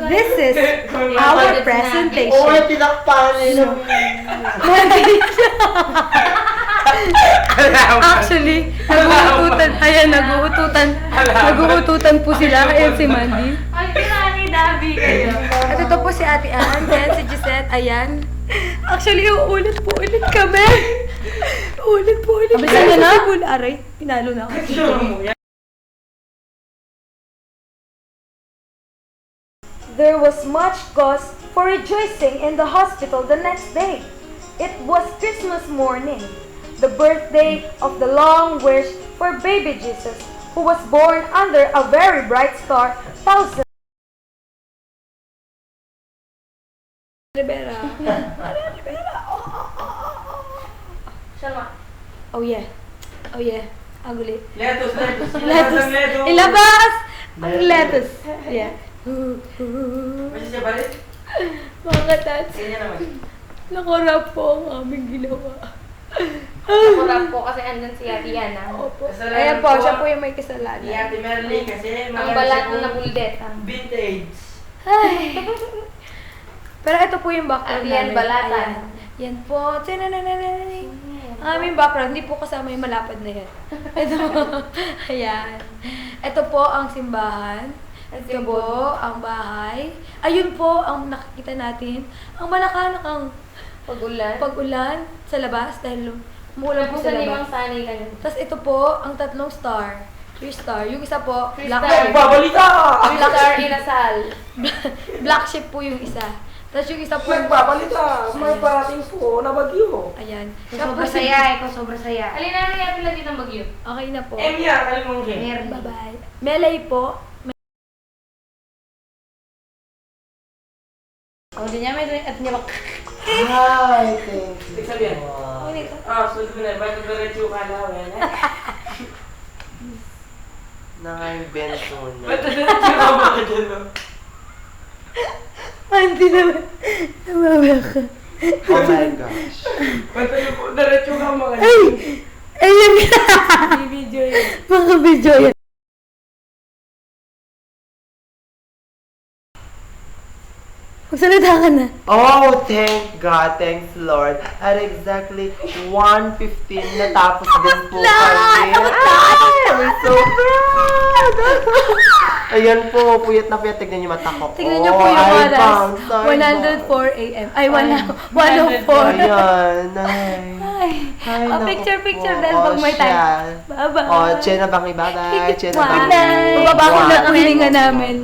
This is our presentation. Oo, tinakpan nila. Actually, naguututan po sila. Ayan si Mandy. Ay, pinaki-dabi kayo. At ito po si Ate Ann, ayan si Gisette, ayan. Actually, uulit po ulit kami. Ulit po ulit. Abisan niya na? Aray, pinalo na ako. There was much cause for rejoicing in the hospital the next day. It was Christmas morning, the birthday of the long wish for baby Jesus, who was born under a very bright star, thousands. Rivera. Oh yeah. Oh yeah. Ang gulit. Lettuce. Ilabas! Ang lettuce. Yeah. Masya siya ba rin? Mga tats. Ganyan naman. Nakurap po ang aming ginawa. Nakurap po kasi andun si Ate Yana. Opo. Kasalanan Ayan po, po. siya po yung may kasalanan. Ni Ate Merly kasi Ang balat na buldet. vintage. Ay. Pero ito po yung background At yan, namin. balatan. Ayan. Yan po. Tinananananay. Ang aming background, hindi po kasama yung malapad na yan. Ito. Ayan. Ito po ang simbahan. Ito po ang bahay. Ayun po ang nakikita natin. Ang malakanang pag-ulan sa labas dahil umuulan po Kung sa sa labas. limang sanay ka nun. Tapos ito po ang tatlong star. 3 star. Yung isa po, Three black star. sheep. Nagbabalita! Star inasal. Black sheep po yung isa. Tapos yung isa po, Nagbabalita! May parating po na bagyo. ayan. Sobrang saya, ikaw sobrang saya. Alin na nangyari lang dito ng bagyo? Okay na po. Emya, alam mong rin. Meron. Bye-bye. Melay po. O, di niya may at niya bak. Hi, thank you. Sabihan. Ulit. Sulit mo na. Ba't nagdiretso ka na? Nakaimbento na. Ba't nagdiretso ka ba ka dyan? no? Hindi naman. Namawa ka. Oh my gosh. Ba't nagdiretso ka mga Ay! Ayun ka! Video yun. Mga video yan. Magsalita ka na. Oh, thank God. Thanks, Lord. At exactly 1:15 natapos din po kami. Ay, I'm so proud! Ayan po, puyat na puyat. Tignan niyo mata ko. Tignan niyo po yung ay, oras. pang, sorry, 104 a.m. Ay, 104. Ayan, ay. Ay. Ay, Oh, naku picture po. dahil Oh, pag may time. siya. Bye-bye. Oh, Che na bang ibabay? Che na bang Bye. Bababa ko na ang hininga namin.